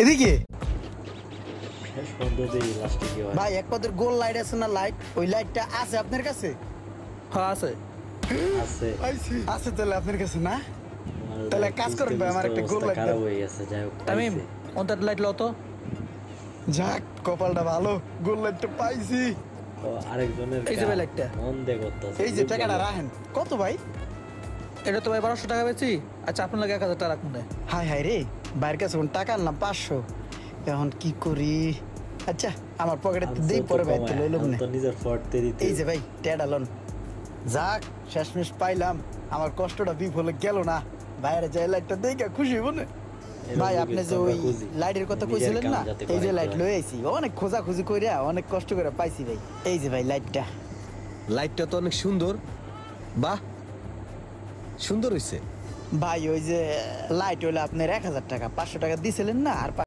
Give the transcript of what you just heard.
এদিকে ভাই এক পদের গোল লাইট আছে না, লাইট ওই লাইটটা আছে আপনার কাছে? হ্যাঁ আছে আছে আছে তাহলে আপনার কাছে না? তাহলে কাজ করেন ভাই, আমার একটা গোল লাইট খারাপ হয়ে গেছে। যাই হোক তামিম অন্তর লাইট লো তো। যাক কপালটা ভালো, গোল লাইটটা পাইছি। আরেকজনের এই যে ভাই লাইটটা, মন দে করতেছে। এই যে টাকাটা রাখেন। কত ভাই? এটা তো ভাই 1200 টাকা বেচি। আচ্ছা আপনার লাগে 1000 টাকা রাখুন। হাই হাই রে, বাইরের কাছে টাকা আনলাম 500, এখন কি করি? আচ্ছা আমার পকেটে দেই, পরে ভাই তো লইলাম না। তো নিজের ফর্তে দিতে। এই যে ভাই টেডা লোন, যাক শেষমেশ পাইলাম। আমার কষ্টটা বিফলে গেল না। বাইরে যাই লাইটটা দেখে খুশি হইব না ভাই? আপনি যে ওই লাইটের কথা কইছিলেন না, এই যে লাইট লই আইছি, অনেক খোঁজাখুঁজি কইরা অনেক কষ্ট করে পাইছি ভাই। এই যে ভাই লাইটটা। লাইটটা তো অনেক সুন্দর, বাহ সুন্দর হইছে ভাই ওই যে লাইট হইলে আপনার 1000 টাকা, 500 টাকা দিছিলেন না, আর